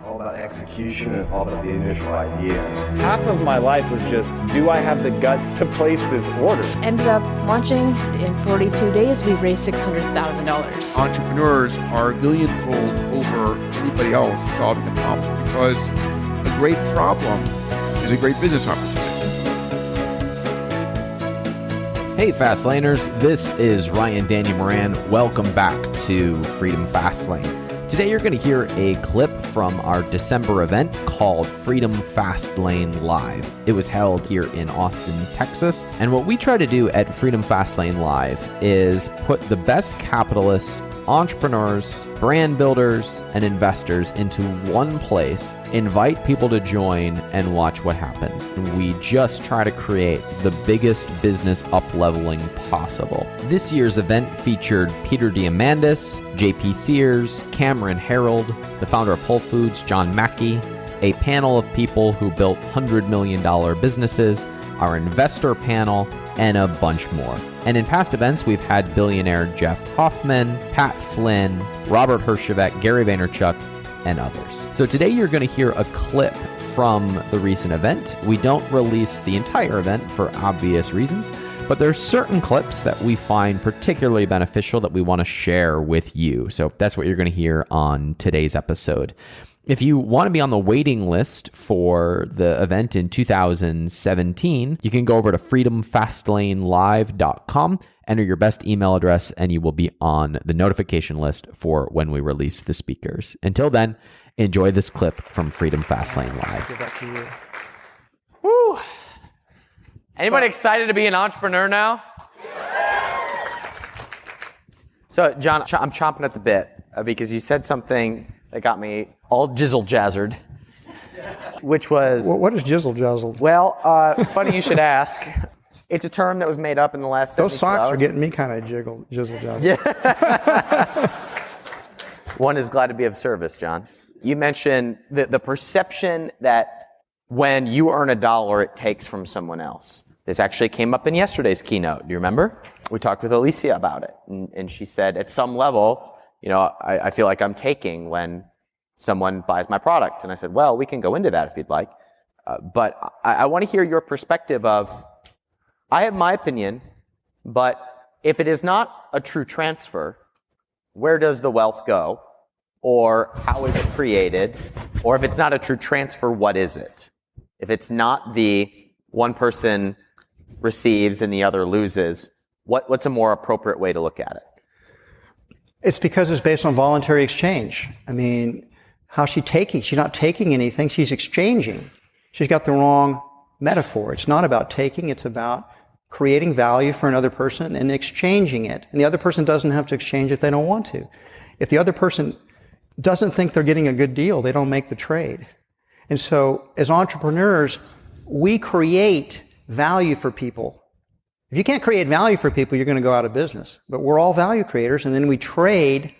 all about execution. It's all about the initial idea. Half of my life was just, do I have the guts to place this order? Ended up launching. In 42 days, we raised $600,000. Entrepreneurs are millionfold over anybody else solving a problem because a great problem is a great business opportunity. Hey Fastlaners, this is Ryan Daniel Moran. Welcome back to Freedom Fastlane. Today you're going to hear a clip from our December event called Freedom Fastlane Live. It was held here in Austin, Texas. And what we try to do at Freedom Fastlane Live is put the best capitalists, entrepreneurs, brand builders, and investors into one place, invite people to join, and watch what happens. We just try to create the biggest business up-leveling possible. This year's event featured Peter Diamandis, JP Sears, Cameron Herold, the founder of Whole Foods, John Mackey, a panel of people who built $100 million businesses, our investor panel, and a bunch more. And in past events, we've had billionaire Jeff Hoffman, Pat Flynn, Robert Herjavec, Gary Vaynerchuk, and others. So today you're going to hear a clip from the recent event. We don't release the entire event for obvious reasons, but there's certain clips that we find particularly beneficial that we want to share with you. So that's what you're going to hear on today's episode. If you want to be on the waiting list for the event in 2017, you can go over to freedomfastlanelive.com, enter your best email address, and you will be on the notification list for when we release the speakers. Until then, enjoy this clip from Freedom Fastlane Live. Give that to you. Woo! Anybody excited to be an entrepreneur now? So, John, I'm chomping at the bit because you said something that got me all jizzle jazzed, which was... What is Gizzle Jones? Well, funny you should ask. It's a term that was made up in the last 72 Those socks hours. are getting me kind of Gizzle Jones. Yeah. One is glad to be of service, John. You mentioned the perception that when you earn $1, it takes from someone else. This actually came up in yesterday's keynote. Do you remember? We talked with Alicia about it, and she said, at some level, you know, I feel like I'm taking when someone buys my product. And I said, well, we can go into that if you'd like. But I want to hear your perspective of, I have my opinion, but if it is not a true transfer, where does the wealth go? Or how is it created? Or if it's not a true transfer, what is it? If it's not the one person receives and the other loses, what's a more appropriate way to look at it? It's because it's based on voluntary exchange. I mean, how's she taking? She's not taking anything, she's exchanging. She's got the wrong metaphor. It's not about taking, it's about creating value for another person and exchanging it. And the other person doesn't have to exchange if they don't want to. If the other person doesn't think they're getting a good deal, they don't make the trade. And so, as entrepreneurs, we create value for people. If you can't create value for people, you're going to go out of business. But we're all value creators, and then we trade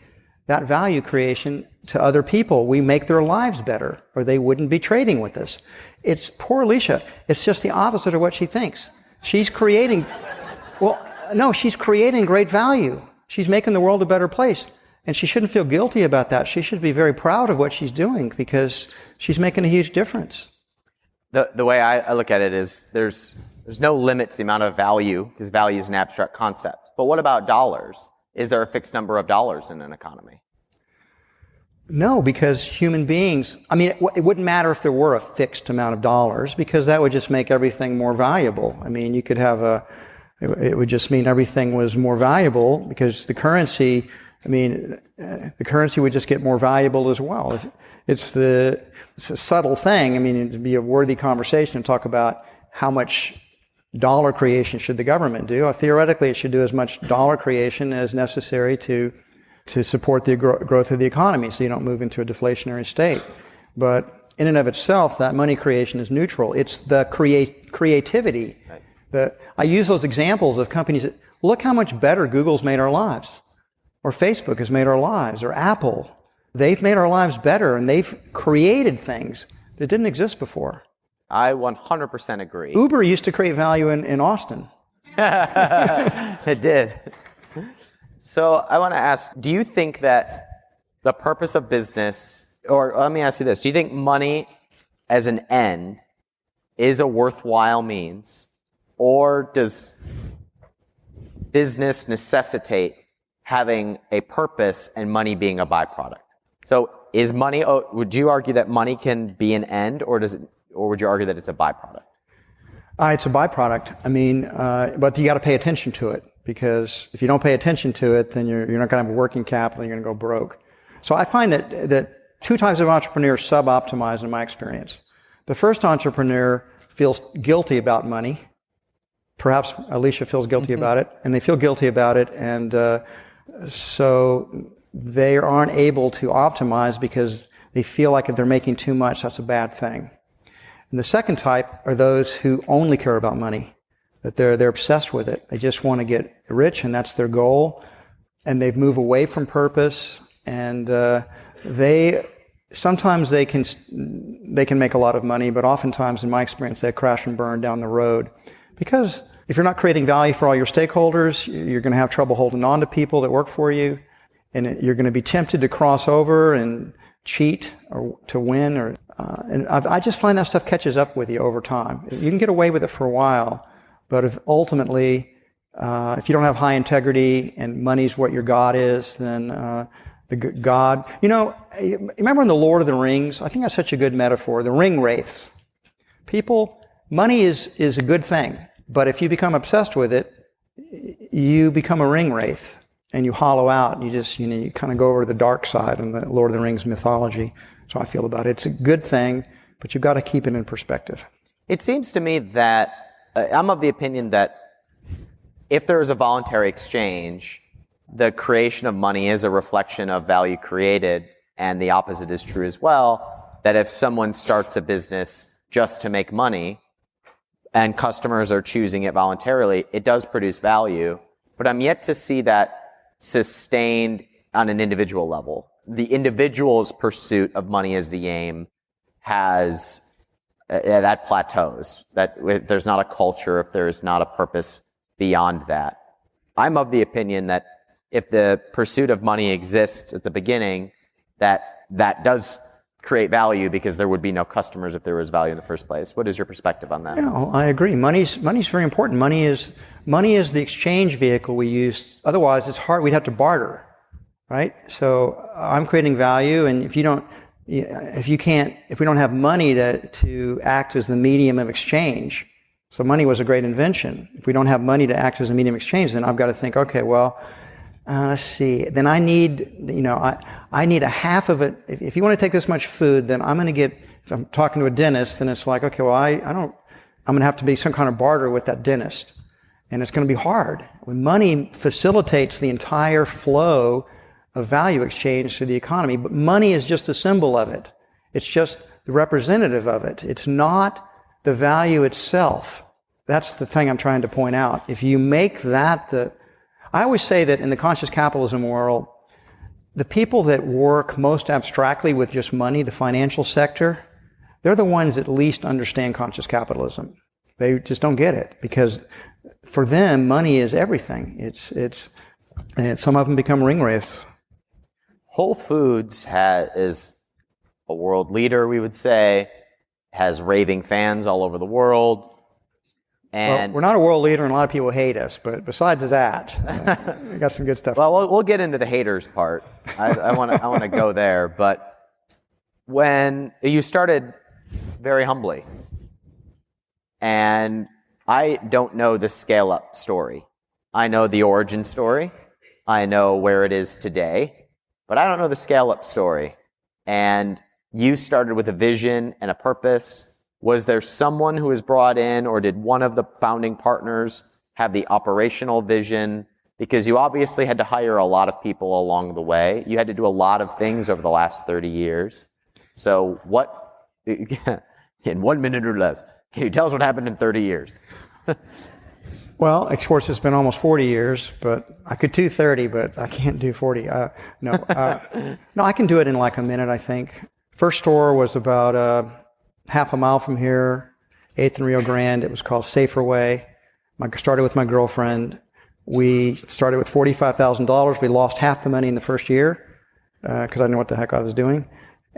that value creation to other people. We make their lives better, or they wouldn't be trading with us. It's poor Alicia. It's just the opposite of what she thinks. She's creating, she's creating great value. She's making the world a better place. And she shouldn't feel guilty about that. She should be very proud of what she's doing because she's making a huge difference. The way I look at it is there's no limit to the amount of value, because value is an abstract concept. But what about dollars? Is there a fixed number of dollars in an economy? No, because human beings, it wouldn't matter if there were a fixed amount of dollars, because that would just make everything more valuable. I mean, you could have it would just mean everything was more valuable, because the currency would just get more valuable as well. It's a subtle thing. I mean, it'd be a worthy conversation to talk about how much dollar creation should the government do. Theoretically, it should do as much dollar creation as necessary to support the growth of the economy, so you don't move into a deflationary state. But in and of itself, that money creation is neutral. It's the creativity. Right. I use those examples of companies that, look how much better Google's made our lives, or Facebook has made our lives, or Apple. They've made our lives better, and they've created things that didn't exist before. I 100% agree. Uber used to create value in Austin. It did. So I want to ask, do you think that the purpose of business or let me ask you this. Do you think money as an end is a worthwhile means, or does business necessitate having a purpose and money being a byproduct? So is money, would you argue that money can be an end, or would you argue that it's a byproduct? It's a byproduct. I mean, but you got to pay attention to it, because if you don't pay attention to it, then you're not going to have working capital, you're going to go broke. So I find that two types of entrepreneurs sub-optimize in my experience. The first entrepreneur feels guilty about money. Perhaps Alicia feels guilty about it, and they feel guilty about it, and so they aren't able to optimize because they feel like if they're making too much, that's a bad thing. And the second type are those who only care about money, that they're obsessed with it. They just want to get rich, and that's their goal, and they've moved away from purpose, and sometimes they can make a lot of money, but oftentimes, in my experience, they crash and burn down the road. Because if you're not creating value for all your stakeholders, you're going to have trouble holding on to people that work for you, and you're going to be tempted to cross over and cheat or to win. And I just find that stuff catches up with you over time. You can get away with it for a while, but if ultimately, if you don't have high integrity and money's what your God is, then God. You know, remember in The Lord of the Rings? I think that's such a good metaphor. The ring wraiths. Money is a good thing, but if you become obsessed with it, you become a ring wraith and you hollow out, and you kind of go over to the dark side in the Lord of the Rings mythology. So I feel about it. It's a good thing, but you've got to keep it in perspective. It seems to me that I'm of the opinion that if there is a voluntary exchange, the creation of money is a reflection of value created, and the opposite is true as well, that if someone starts a business just to make money and customers are choosing it voluntarily, it does produce value, but I'm yet to see that sustained on an individual level. The individual's pursuit of money as the aim has, that plateaus, that there's not a culture, if there's not a purpose beyond that. I'm of the opinion that if the pursuit of money exists at the beginning, that does create value, because there would be no customers if there was value in the first place. What is your perspective on that? Yeah, I agree. Money's very important. Money is the exchange vehicle we use. Otherwise, it's hard. We'd have to barter, right? So I'm creating value, and if we don't have money to act as the medium of exchange, so money was a great invention. If we don't have money to act as a medium of exchange, then I've got to think, okay, well, let's see. Then I need a half of it. If you want to take this much food, then I'm going to get, if I'm talking to a dentist, then it's like, okay, well, I'm going to have to be some kind of barter with that dentist. And it's going to be hard. When money facilitates the entire flow of value exchange through the economy, but money is just a symbol of it. It's just the representative of it. It's not the value itself. That's the thing I'm trying to point out. If you make that I always say that in the conscious capitalism world, the people that work most abstractly with just money, the financial sector, they're the ones that least understand conscious capitalism. They just don't get it, because for them, money is everything. And some of them become ring wraiths. Whole Foods is a world leader, we would say, has raving fans all over the world. And we're not a world leader, and a lot of people hate us. But besides that, we got some good stuff. Well, we'll get into the haters part. I want to go there. But when you started very humbly, and I don't know the scale-up story. I know the origin story. I know where it is today, but I don't know the scale-up story. And you started with a vision and a purpose. Was there someone who was brought in, or did one of the founding partners have the operational vision? Because you obviously had to hire a lot of people along the way. You had to do a lot of things over the last 30 years. So in 1 minute or less, can you tell us what happened in 30 years? Well, of course, it's been almost 40 years, but I could do 30, but I can't do 40. No, I can do it in like a minute, I think. First store was about half a mile from here, 8th and Rio Grande. It was called Safer Way. I started with my girlfriend. We started with $45,000. We lost half the money in the first year because I didn't know what the heck I was doing.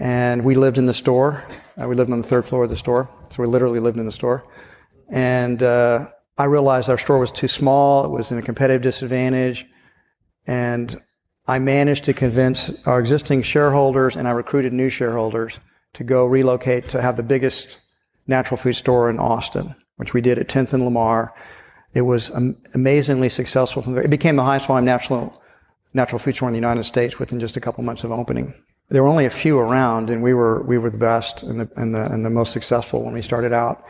And we lived in the store. We lived on the third floor of the store. So we literally lived in the store. And I realized our store was too small. It was in a competitive disadvantage. And I managed to convince our existing shareholders, and I recruited new shareholders to go relocate to have the biggest natural food store in Austin, which we did at 10th and Lamar. It was amazingly successful. It became the highest volume natural food store in the United States within just a couple months of opening. There were only a few around, and we were the best and the most successful when we started out.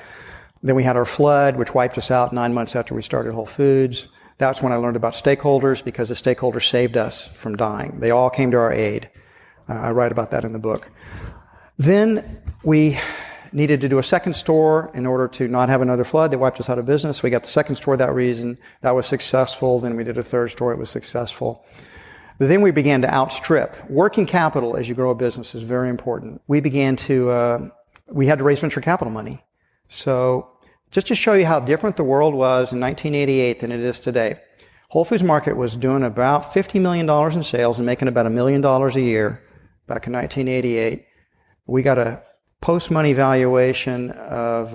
Then we had our flood, which wiped us out 9 months after we started Whole Foods. That's when I learned about stakeholders, because the stakeholders saved us from dying. They all came to our aid. I write about that in the book. Then we needed to do a second store in order to not have another flood that wiped us out of business. We got the second store that reason. That was successful. Then we did a third store. It was successful. But then we began to outstrip. Working capital as you grow a business is very important. We had to raise venture capital money. So just to show you how different the world was in 1988 than it is today. Whole Foods Market was doing about $50 million in sales and making about $1 million a year back in 1988. We got a post-money valuation of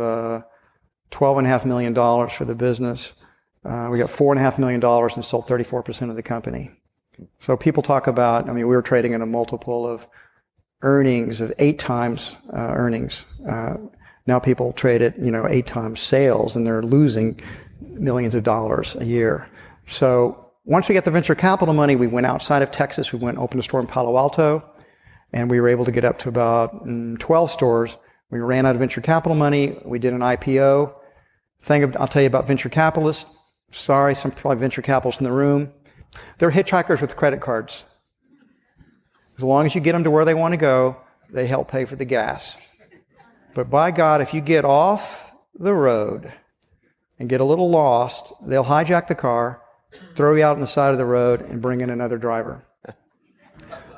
$12.5 million for the business. We got $4.5 million and sold 34% of the company. So people talk about, we were trading at a multiple of earnings of 8 times earnings. Now people trade at 8 times sales, and they're losing millions of dollars a year. So once we got the venture capital money, we went outside of Texas. We went and opened a store in Palo Alto, and we were able to get up to about 12 stores. We ran out of venture capital money. We did an IPO. I'll tell you about venture capitalists. Sorry, some probably venture capitalists in the room. They're hitchhikers with credit cards. As long as you get them to where they want to go, they help pay for the gas. But by God, if you get off the road and get a little lost, they'll hijack the car, throw you out on the side of the road, and bring in another driver.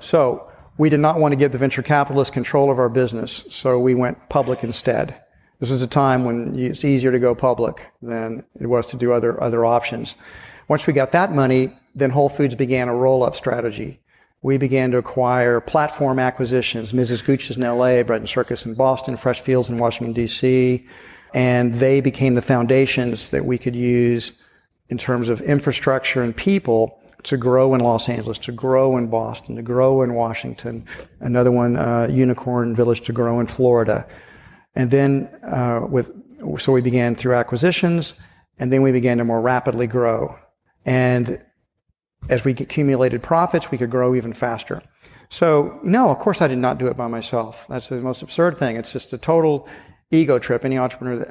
So we did not want to give the venture capitalists control of our business, so we went public instead. This was a time when it's easier to go public than it was to do other options. Once we got that money, then Whole Foods began a roll-up strategy. We began to acquire platform acquisitions. Mrs. Gooch's in LA, Bread and Circus in Boston, Fresh Fields in Washington, D.C., and they became the foundations that we could use in terms of infrastructure and people to grow in Los Angeles, to grow in Boston, to grow in Washington, another one, Unicorn Village, to grow in Florida. And then so we began through acquisitions, and then we began to more rapidly grow. And as we accumulated profits, we could grow even faster. So, no, of course I did not do it by myself. That's the most absurd thing. It's just a total ego trip. Any entrepreneur,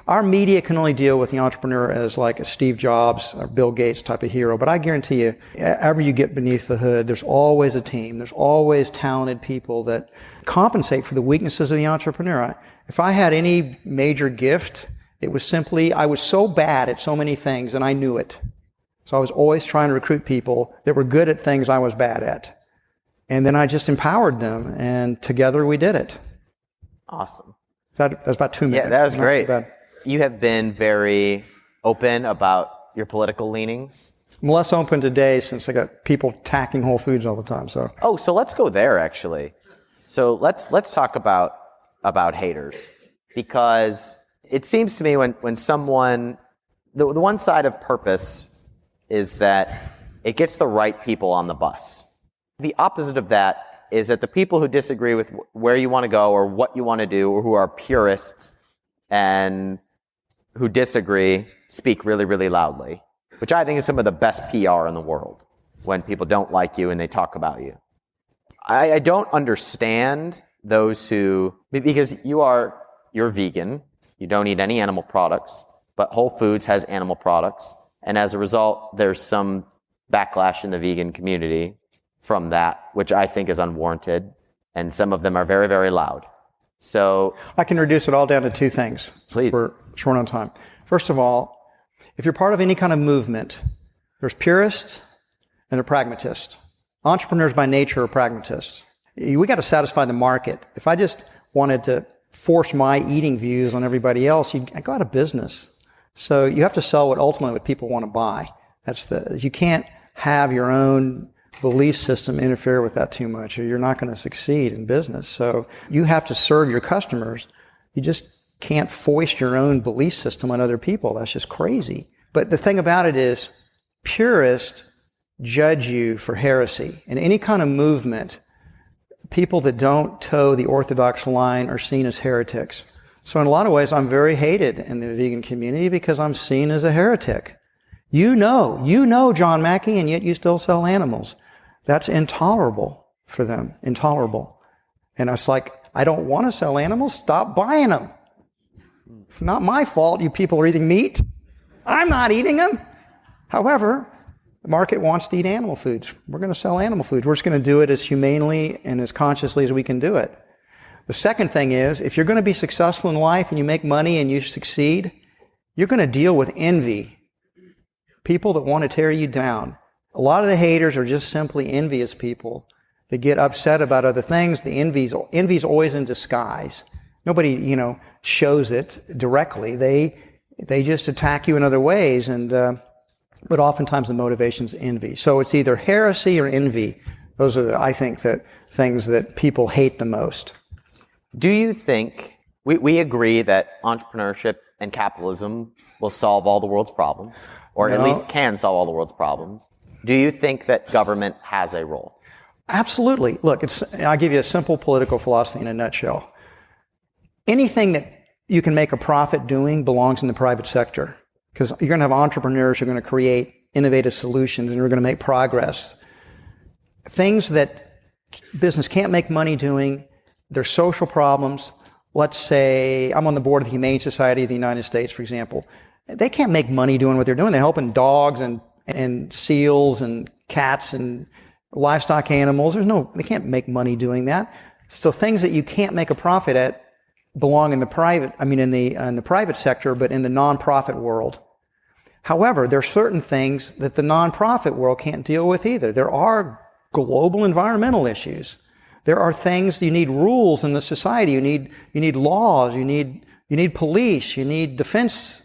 our media can only deal with the entrepreneur as like a Steve Jobs or Bill Gates type of hero. But I guarantee you, ever you get beneath the hood, there's always a team. There's always talented people that compensate for the weaknesses of the entrepreneur. If I had any major gift, it was simply, I was so bad at so many things and I knew it. So I was always trying to recruit people that were good at things I was bad at. And then I just empowered them, and together we did it. Awesome. That was about 2 minutes. Yeah, that was great. You have been very open about your political leanings. I'm less open today since I got people attacking Whole Foods all the time. So let's go there, actually. So let's talk about haters, because it seems to me when someone, the one side of purpose is that it gets the right people on the bus. The opposite of that is that the people who disagree with where you want to go or what you want to do, or who are purists and who disagree, speak really, really loudly, which I think is some of the best PR in the world, when people don't like you and they talk about you. I don't understand those who, because you're vegan, you don't eat any animal products, but Whole Foods has animal products. And as a result, there's some backlash in the vegan community from that, which I think is unwarranted. And some of them are very, very loud. So I can reduce it all down to 2 things. Please. We're short on time. First of all, if you're part of any kind of movement, there's purists and a pragmatist. Entrepreneurs by nature are pragmatists. We got to satisfy the market. If I just wanted to force my eating views on everybody else, I'd go out of business. So you have to sell what people want to buy. You can't have your own belief system interfere with that too much, or you're not going to succeed in business. So you have to serve your customers. You just can't foist your own belief system on other people. That's just crazy. But the thing about it is, purists judge you for heresy. In any kind of movement, people that don't toe the orthodox line are seen as heretics. So in a lot of ways, I'm very hated in the vegan community because I'm seen as a heretic. You know John Mackey, and yet you still sell animals. That's intolerable for them, intolerable. And it's like, I don't want to sell animals, stop buying them. It's not my fault you people are eating meat. I'm not eating them. However, the market wants to eat animal foods. We're going to sell animal foods. We're just going to do it as humanely and as consciously as we can do it. The second thing is, if you're going to be successful in life and you make money and you succeed, you're going to deal with envy. People that want to tear you down. A lot of the haters are just simply envious people. They get upset about other things. The envy's always in disguise. Nobody, shows it directly. They just attack you in other ways, but oftentimes the motivation's envy. So it's either heresy or envy. Those are, I think, the things that people hate the most. Do you think, we agree that entrepreneurship and capitalism will solve all the world's problems, or at least can solve all the world's problems. Do you think that government has a role? Absolutely. Look, I'll give you a simple political philosophy in a nutshell. Anything that you can make a profit doing belongs in the private sector, because you're going to have entrepreneurs who are going to create innovative solutions and are going to make progress. Things that business can't make money doing, they're social problems. Let's say I'm on the board of the Humane Society of the United States, for example. They can't make money doing what they're doing. They're helping dogs and seals and cats and livestock animals. They can't make money doing that. So things that you can't make a profit at belong in the private sector, but in the nonprofit world. However, there are certain things that the nonprofit world can't deal with either. There are global environmental issues. There are things, you need rules in the society. You need laws. You need police. You need defense.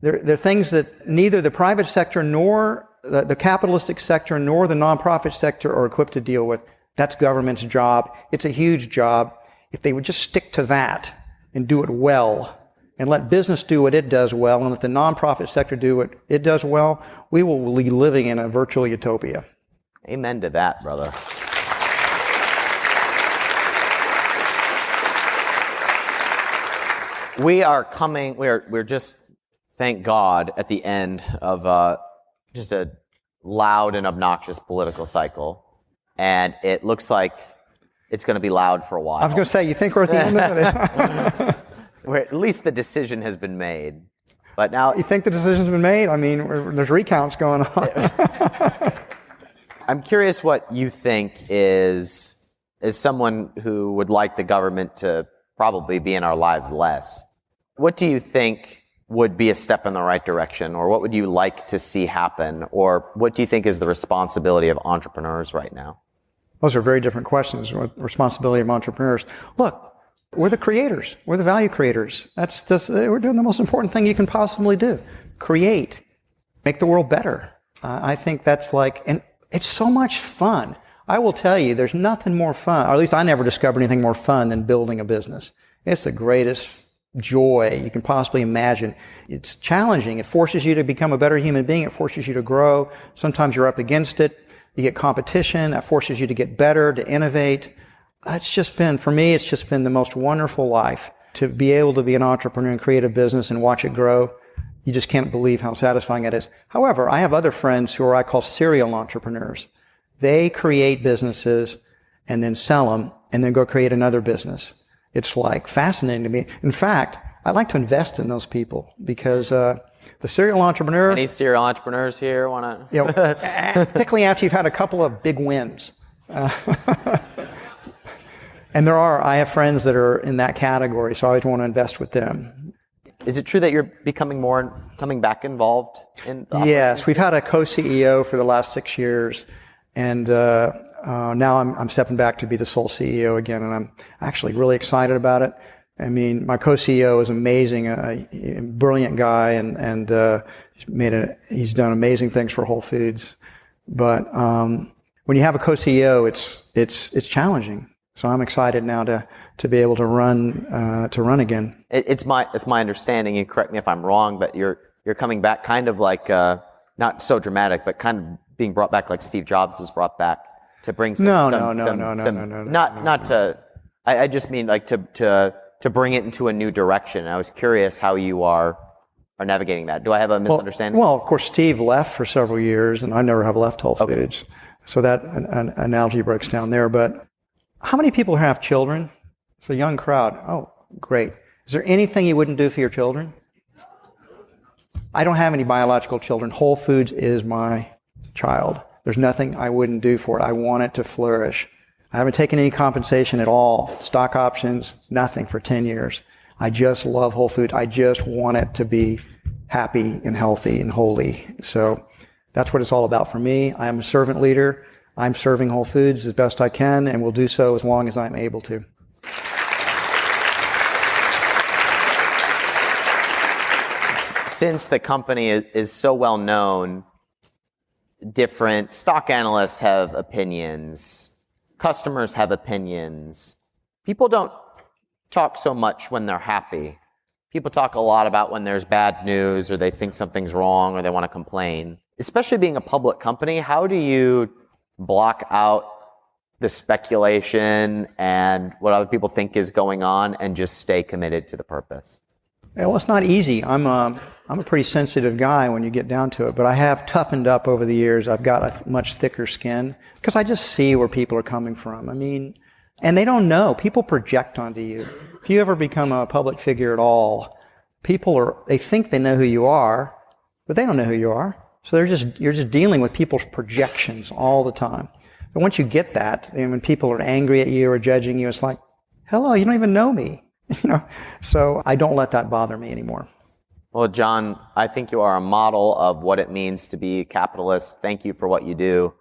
There are things that neither the private sector nor the capitalistic sector nor the nonprofit sector are equipped to deal with. That's government's job. It's a huge job. If they would just stick to that and do it well, and let business do what it does well, and let the nonprofit sector do what it does well, we will be living in a virtual utopia. Amen to that, brother. We're just, thank God, at the end of just a loud and obnoxious political cycle. And it looks like it's going to be loud for a while. I was going to say, you think we're at the end of it? Where at least the decision has been made. But now, you think the decision's been made? I mean, there's recounts going on. I'm curious what you think is someone who would like the government to probably be in our lives less. What do you think would be a step in the right direction, or what would you like to see happen, or what do you think is the responsibility of entrepreneurs right now? Those are very different questions. Responsibility of entrepreneurs. Look, we're the creators. We're the value creators. We're doing the most important thing you can possibly do. Create. Make the world better. I think that's and it's so much fun. I will tell you, there's nothing more fun, or at least I never discovered anything more fun than building a business. It's the greatest joy you can possibly imagine. It's challenging. It forces you to become a better human being. It forces you to grow. Sometimes you're up against it. You get competition. That forces you to get better, to innovate. For me, it's just been the most wonderful life to be able to be an entrepreneur and create a business and watch it grow. You just can't believe how satisfying it is. However, I have other friends who I call serial entrepreneurs. They create businesses and then sell them and then go create another business. It's fascinating to me. In fact, I like to invest in those people because the serial entrepreneur. Any serial entrepreneurs here want to? Particularly after you've had a couple of big wins. And I have friends that are in that category, so I always want to invest with them. Is it true that you're coming back involved in? Yes, we've had a co-CEO for the last 6 years, and now I'm stepping back to be the sole CEO again, and I'm actually really excited about it. I mean, my co-CEO is amazing, a brilliant guy, and he's done amazing things for Whole Foods. But when you have a co-CEO, it's challenging. So I'm excited now to be able to run again. It's my understanding. You correct me if I'm wrong, but you're coming back kind of like not so dramatic, but kind of being brought back like Steve Jobs was brought back to bring some. I just mean like to bring it into a new direction. I was curious how you are navigating that. Do I have a misunderstanding? Well, of course, Steve left for several years, and I never have left Whole Foods. So that an analogy breaks down there. But how many people have children? It's a young crowd. Oh, great. Is there anything you wouldn't do for your children? I don't have any biological children. Whole Foods is my child. There's nothing I wouldn't do for it. I want it to flourish. I haven't taken any compensation at all. Stock options, nothing for 10 years. I just love Whole Foods. I just want it to be happy and healthy and holy. So that's what it's all about for me. I am a servant leader. I'm serving Whole Foods as best I can, and will do so as long as I'm able to. Since the company is so well known, different stock analysts have opinions, customers have opinions. People don't talk so much when they're happy. People talk a lot about when there's bad news or they think something's wrong or they want to complain. Especially being a public company, how do you block out the speculation and what other people think is going on and just stay committed to the purpose? Well, it's not easy. I'm a pretty sensitive guy when you get down to it, but I have toughened up over the years. I've got a much thicker skin because I just see where people are coming from. I mean, and they don't know. People project onto you. If you ever become a public figure at all, they think they know who you are, but they don't know who you are. So you're just dealing with people's projections all the time. And once you get that, and when people are angry at you or judging you, it's like, hello, you don't even know me. So I don't let that bother me anymore. Well, John, I think you are a model of what it means to be a capitalist. Thank you for what you do.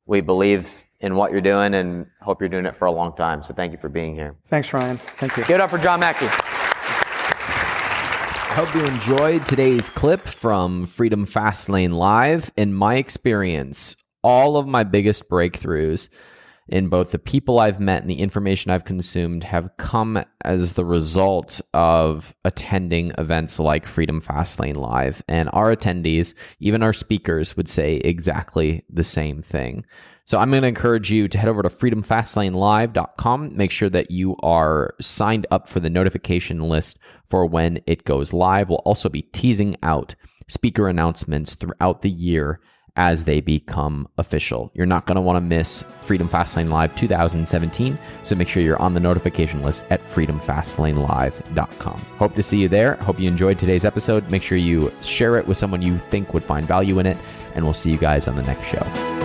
We believe in what you're doing and hope you're doing it for a long time. So thank you for being here. Thanks, Ryan. Thank you. Give it up for John Mackey. I hope you enjoyed today's clip from Freedom Fastlane Live. In my experience, all of my biggest breakthroughs in both the people I've met and the information I've consumed have come as the result of attending events like Freedom Fastlane Live. And our attendees, even our speakers, would say exactly the same thing. So I'm going to encourage you to head over to freedomfastlanelive.com. Make sure that you are signed up for the notification list for when it goes live. We'll also be teasing out speaker announcements throughout the year as they become official. You're not going to want to miss Freedom Fastlane Live 2017, so make sure you're on the notification list at freedomfastlanelive.com. Hope to see you there. Hope you enjoyed today's episode. Make sure you share it with someone you think would find value in it, and we'll see you guys on the next show.